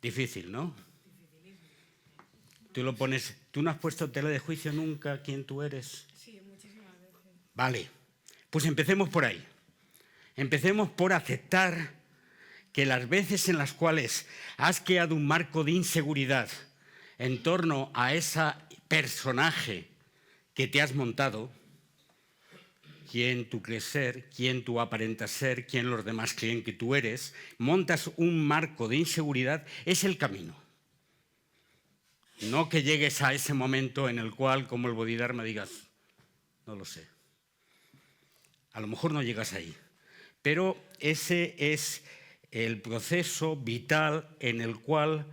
Difícil, ¿no? Tú lo pones. ¿Tú no has puesto tela de juicio nunca quién tú eres? Sí, muchísimas veces. Vale, pues empecemos por ahí. Empecemos por aceptar que las veces en las cuales has creado un marco de inseguridad en torno a ese personaje que te has montado, quién tú crees ser, quién tú aparentas ser, quién los demás creen que tú eres, montas un marco de inseguridad, es el camino. No que llegues a ese momento en el cual, como el Bodhidharma, digas, no lo sé. A lo mejor no llegas ahí, pero ese es el proceso vital en el cual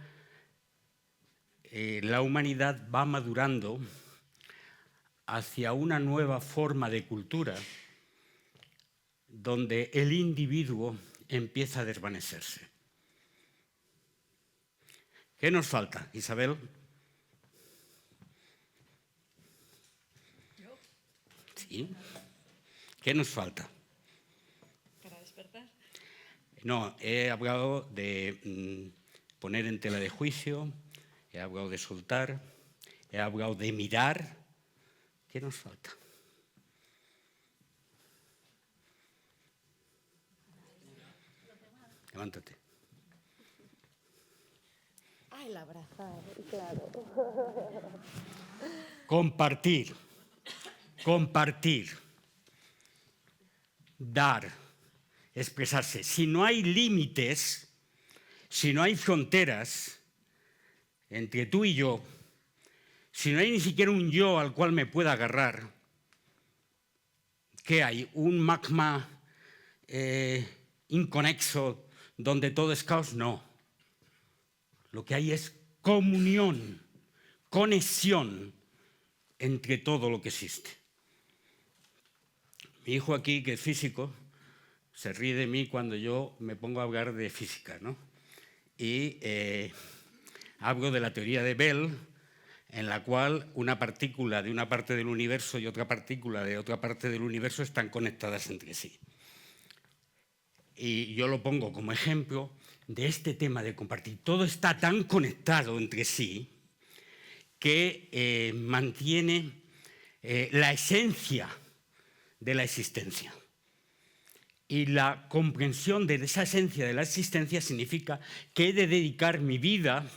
la humanidad va madurando hacia una nueva forma de cultura donde el individuo empieza a desvanecerse. ¿Qué nos falta, Isabel? ¿Sí? ¿Qué nos falta? Para despertar. No, he hablado de poner en tela de juicio, he hablado de soltar, he hablado de mirar. ¿Qué nos falta? Levántate. Ah, el abrazar, claro. Compartir, dar, expresarse. Si no hay límites, si no hay fronteras entre tú y yo, si no hay ni siquiera un yo al cual me pueda agarrar, ¿qué hay? ¿Un magma inconexo donde todo es caos? No. Lo que hay es comunión, conexión entre todo lo que existe. Mi hijo aquí, que es físico, se ríe de mí cuando yo me pongo a hablar de física, ¿no? Y hablo de la teoría de Bell, en la cual una partícula de una parte del universo y otra partícula de otra parte del universo están conectadas entre sí. Y yo lo pongo como ejemplo de este tema de compartir. Todo está tan conectado entre sí que mantiene la esencia de la existencia. Y la comprensión de esa esencia de la existencia significa que he de dedicar mi vida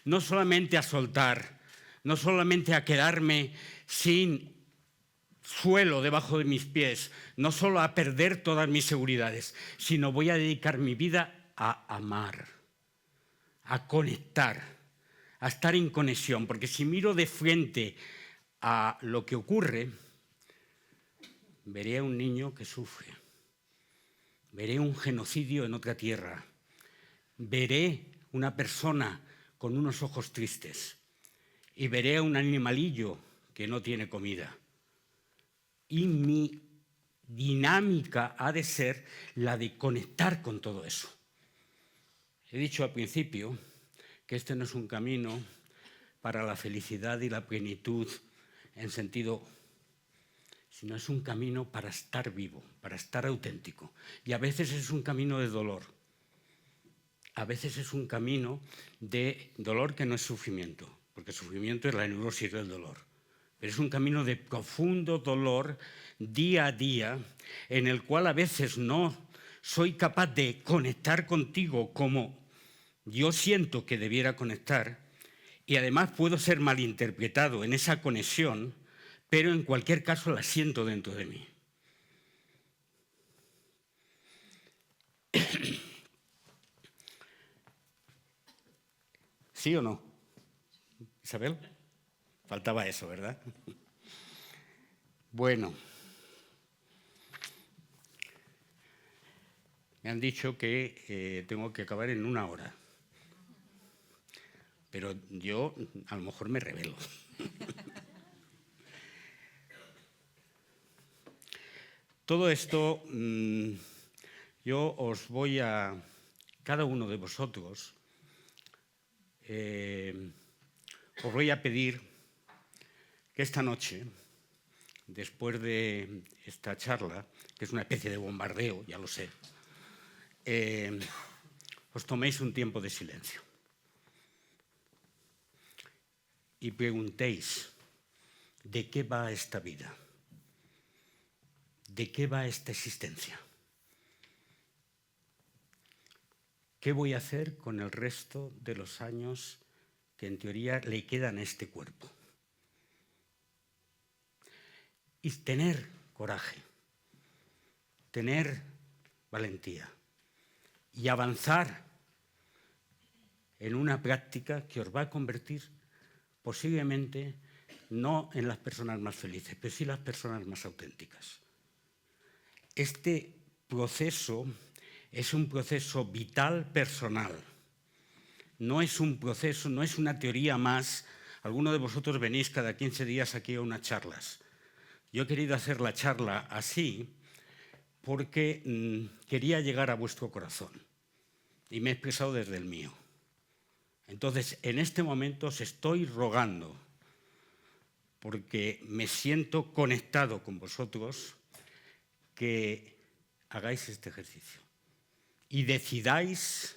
no solamente a soltar, no solamente a quedarme sin suelo debajo de mis pies, no solo a perder todas mis seguridades, sino voy a dedicar mi vida a amar, a conectar, a estar en conexión, porque si miro de frente a lo que ocurre, veré a un niño que sufre, veré un genocidio en otra tierra, veré una persona con unos ojos tristes y veré a un animalillo que no tiene comida. Y mi dinámica ha de ser la de conectar con todo eso. He dicho al principio que este no es un camino para la felicidad y la plenitud en sentido, sino es un camino para estar vivo, para estar auténtico. Y a veces es un camino de dolor. A veces es un camino de dolor que no es sufrimiento, porque sufrimiento es la neurosis del dolor. Pero es un camino de profundo dolor día a día, en el cual a veces no soy capaz de conectar contigo como yo siento que debiera conectar, y además puedo ser malinterpretado en esa conexión, pero en cualquier caso la siento dentro de mí. ¿Sí o no? Isabel, faltaba eso, ¿verdad? Bueno, me han dicho que tengo que acabar en 1 hora, pero yo a lo mejor me revelo. Todo esto, yo os voy a, cada uno de vosotros, os voy a pedir que esta noche, después de esta charla, que es una especie de bombardeo, ya lo sé, os toméis un tiempo de silencio. y preguntéis, ¿de qué va esta vida? ¿De qué va esta existencia? ¿Qué voy a hacer con el resto de los años que en teoría le quedan a este cuerpo? Y tener coraje, tener valentía y avanzar en una práctica que os va a convertir posiblemente no en las personas más felices, pero sí las personas más auténticas. Este proceso es un proceso vital personal. No es un proceso, no es una teoría más. Algunos de vosotros venís cada 15 días aquí a unas charlas. Yo he querido hacer la charla así porque quería llegar a vuestro corazón y me he expresado desde el mío. Entonces, en este momento os estoy rogando, porque me siento conectado con vosotros, que hagáis este ejercicio y decidáis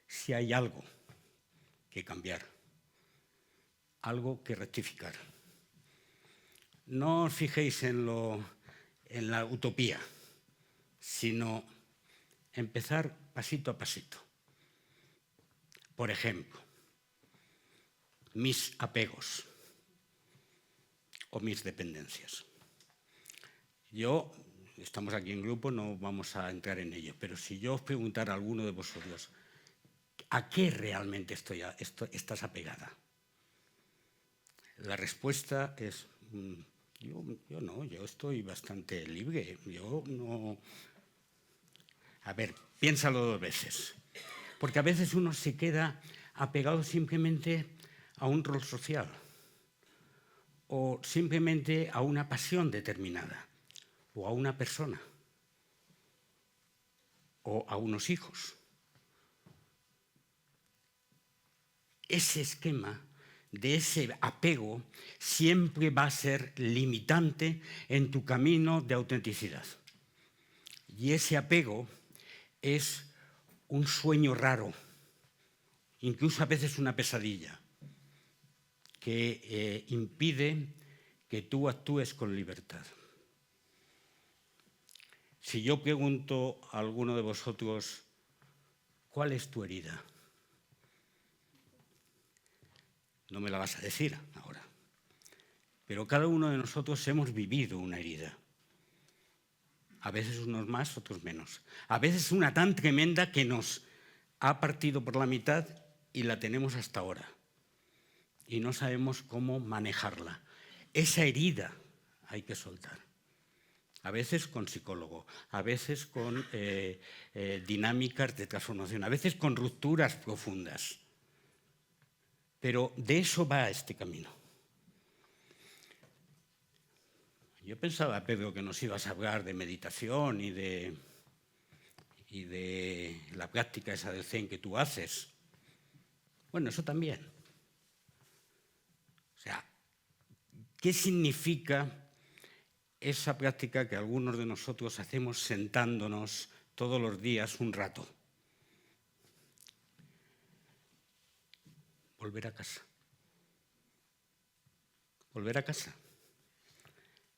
si hay algo que cambiar, algo que rectificar. No os fijéis en la utopía, sino empezar pasito a pasito. Por ejemplo, mis apegos o mis dependencias. Estamos aquí en grupo, no vamos a entrar en ello, pero si yo os preguntara a alguno de vosotros, ¿a qué realmente estás apegada? La respuesta es, yo estoy bastante libre, yo no... A ver, piénsalo 2 veces, porque a veces uno se queda apegado simplemente a un rol social o simplemente a una pasión determinada o a una persona o a unos hijos. Ese esquema de ese apego siempre va a ser limitante en tu camino de autenticidad. Y ese apego es un sueño raro, incluso a veces una pesadilla, que impide que tú actúes con libertad. Si yo pregunto a alguno de vosotros, ¿cuál es tu herida? No me la vas a decir ahora. Pero cada uno de nosotros hemos vivido una herida. A veces unos más, otros menos. A veces una tan tremenda que nos ha partido por la mitad y la tenemos hasta ahora. Y no sabemos cómo manejarla. Esa herida hay que soltar. A veces con psicólogo, a veces con dinámicas de transformación, a veces con rupturas profundas. Pero de eso va este camino. Yo pensaba, Pedro, que nos ibas a hablar de meditación y de la práctica esa del Zen que tú haces. Bueno, eso también. O sea, ¿qué significa esa práctica que algunos de nosotros hacemos sentándonos todos los días un rato? Volver a casa. Volver a casa.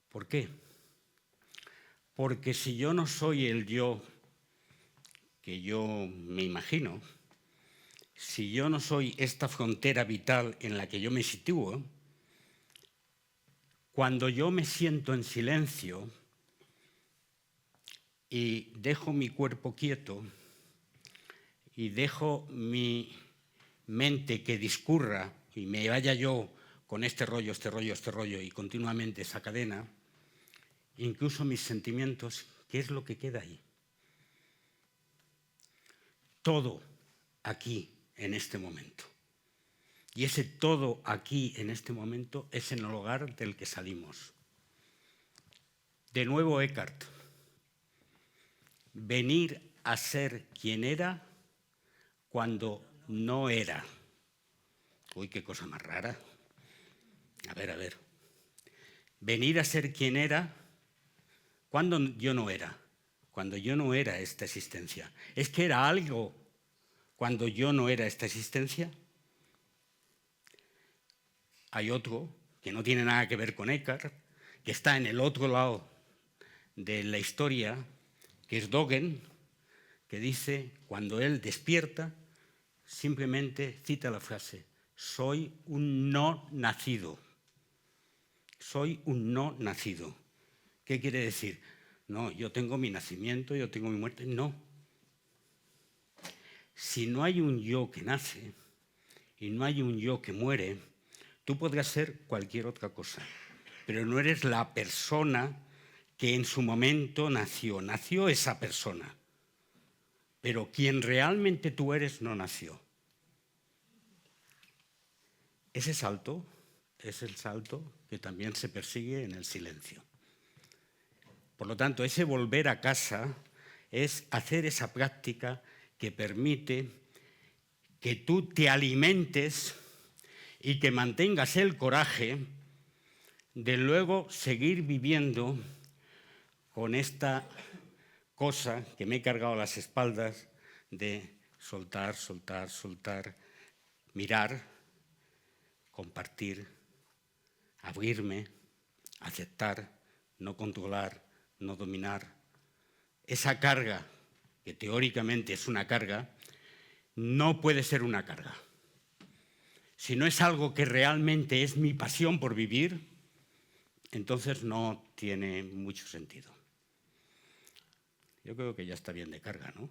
¿Por qué? Porque si yo no soy el yo que yo me imagino, si yo no soy esta frontera vital en la que yo me sitúo, cuando yo me siento en silencio y dejo mi cuerpo quieto y dejo mi mente que discurra y me vaya yo con este rollo y continuamente esa cadena, incluso mis sentimientos, ¿qué es lo que queda ahí? Todo aquí en este momento. Y ese todo aquí en este momento es en el hogar del que salimos. De nuevo Eckhart. Venir a ser quien era cuando no era. Uy, qué cosa más rara. A ver. Venir a ser quien era cuando yo no era. Cuando yo no era esta existencia. ¿Es que era algo cuando yo no era esta existencia? hay otro que no tiene nada que ver con Eckhart, que está en el otro lado de la historia, que es Dogen, que dice, cuando él despierta, simplemente cita la frase, soy un no nacido. Soy un no nacido. ¿Qué quiere decir? No, yo tengo mi nacimiento, yo tengo mi muerte. No. Si no hay un yo que nace y no hay un yo que muere, tú podrás ser cualquier otra cosa, pero no eres la persona que en su momento nació. Nació esa persona, pero quien realmente tú eres no nació. Ese salto es el salto que también se persigue en el silencio. Por lo tanto, ese volver a casa es hacer esa práctica que permite que tú te alimentes y que mantengas el coraje de luego seguir viviendo con esta cosa que me he cargado a las espaldas de soltar, soltar, soltar, mirar, compartir, abrirme, aceptar, no controlar, no dominar. Esa carga, que teóricamente es una carga, no puede ser una carga. Si no es algo que realmente es mi pasión por vivir, entonces no tiene mucho sentido. Yo creo que ya está bien de carga, ¿no?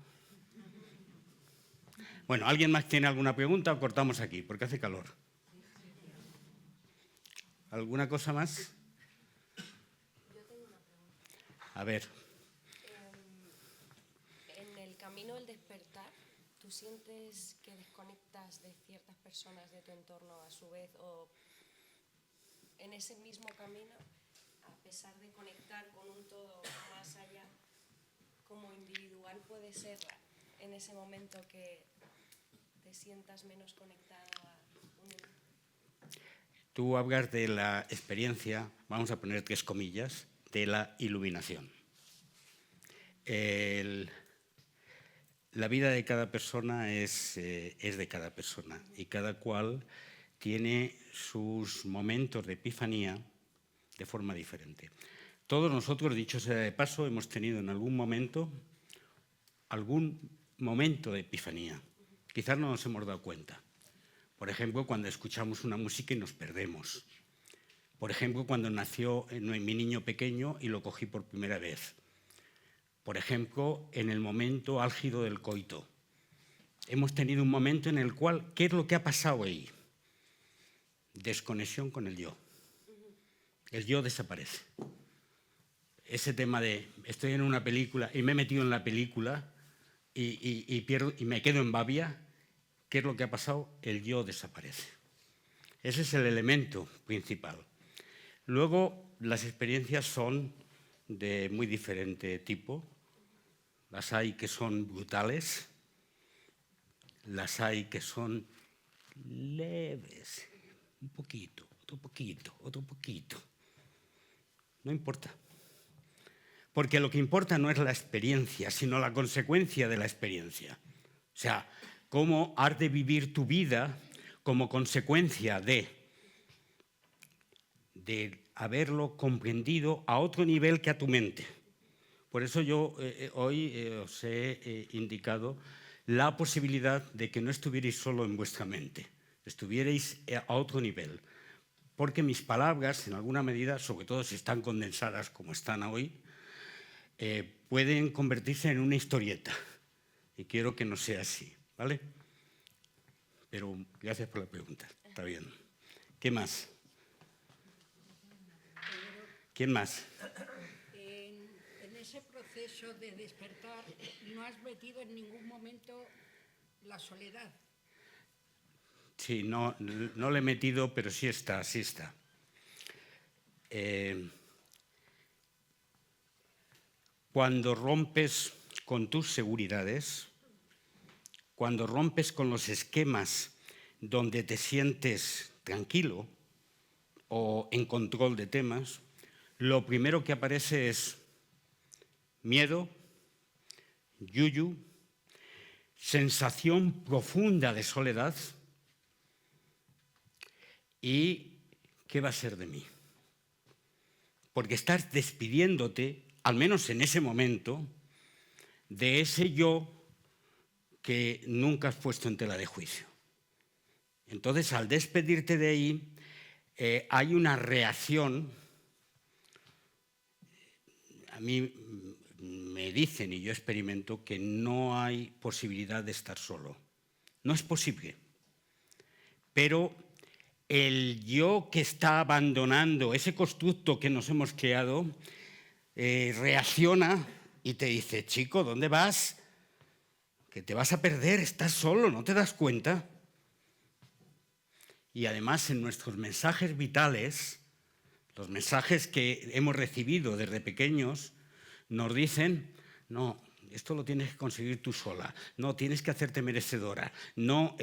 Bueno, ¿alguien más tiene alguna pregunta o cortamos aquí? Porque hace calor. ¿Alguna cosa más? Yo tengo una pregunta. A ver. En el camino del despertar, ¿tú sientes que desconectas de ciertas personas de tu entorno a su vez o en ese mismo camino, a pesar de conectar con un todo más allá, como individual puede ser en ese momento que te sientas menos conectada a un... Tú hablas de la experiencia, vamos a poner 3 comillas, de la iluminación. La vida de cada persona es de cada persona y cada cual tiene sus momentos de epifanía de forma diferente. Todos nosotros, dicho sea de paso, hemos tenido en algún momento de epifanía. Quizás no nos hemos dado cuenta. Por ejemplo, cuando escuchamos una música y nos perdemos. Por ejemplo, cuando nació mi niño pequeño y lo cogí por primera vez. Por ejemplo, en el momento álgido del coito. Hemos tenido un momento en el cual, ¿qué es lo que ha pasado ahí? Desconexión con el yo. El yo desaparece. Ese tema de estoy en una película y me he metido en la película y pierdo, y me quedo en babia, ¿qué es lo que ha pasado? El yo desaparece. Ese es el elemento principal. Luego, las experiencias son de muy diferente tipo. Las hay que son brutales, las hay que son leves, un poquito, otro poquito, otro poquito. No importa. Porque lo que importa no es la experiencia, sino la consecuencia de la experiencia. O sea, cómo has de vivir tu vida como consecuencia de haberlo comprendido a otro nivel que a tu mente. Por eso yo hoy os he indicado la posibilidad de que no estuvierais solo en vuestra mente, estuvierais a otro nivel. Porque mis palabras, en alguna medida, sobre todo si están condensadas como están hoy, pueden convertirse en una historieta. Y quiero que no sea así, ¿vale? Pero gracias por la pregunta, está bien. ¿Qué más? ¿Quién más? En ese proceso de despertar, ¿no has metido en ningún momento la soledad? Sí, no le he metido, pero sí está, sí está. Cuando rompes con tus seguridades, cuando rompes con los esquemas donde te sientes tranquilo o en control de temas, lo primero que aparece es miedo, yuyu, sensación profunda de soledad y ¿qué va a ser de mí? Porque estás despidiéndote, al menos en ese momento, de ese yo que nunca has puesto en tela de juicio. Entonces, al despedirte de ahí, hay una reacción. A mí me dicen, y yo experimento, que no hay posibilidad de estar solo. No es posible. Pero el yo que está abandonando ese constructo que nos hemos creado, reacciona y te dice, chico, ¿dónde vas? Que te vas a perder, estás solo, ¿no te das cuenta? Y además en nuestros mensajes vitales, los mensajes que hemos recibido desde pequeños, nos dicen, no, esto lo tienes que conseguir tú sola, no, tienes que hacerte merecedora, no,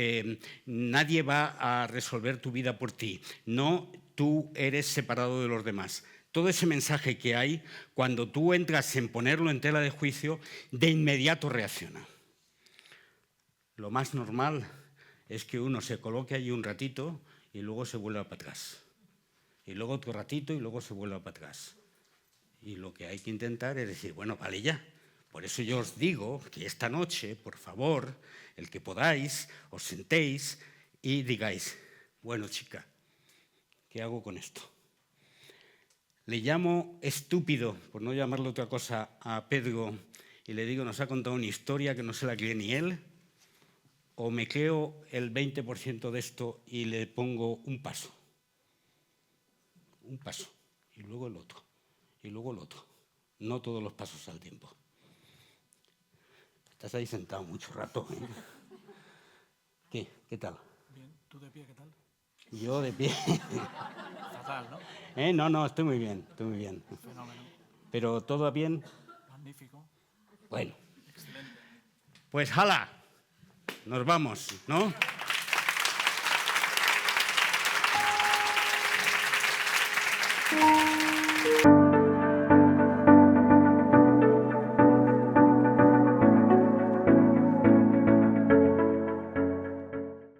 nadie va a resolver tu vida por ti, no, tú eres separado de los demás. Todo ese mensaje que hay, cuando tú entras en ponerlo en tela de juicio, de inmediato reacciona. Lo más normal es que uno se coloque allí un ratito y luego se vuelva para atrás. Y luego otro ratito y luego se vuelva para atrás. Y lo que hay que intentar es decir, bueno, vale ya. Por eso yo os digo que esta noche, por favor, el que podáis, os sentéis y digáis, bueno, chica, ¿qué hago con esto? Le llamo estúpido, por no llamarle otra cosa, a Pedro y le digo, nos ha contado una historia que no se la cree ni él, o me creo el 20% de esto y le pongo un paso, y luego el otro, y luego el otro. No todos los pasos al tiempo. Estás ahí sentado mucho rato, ¿eh? ¿Qué? ¿Qué tal? Bien. ¿Tú de pie qué tal? Yo de pie. Fatal, ¿no? No, estoy muy bien, estoy muy bien. Fenómeno. ¿Pero todo bien? Magnífico. Bueno. Excelente. Pues ¡hala! Nos vamos, ¿no?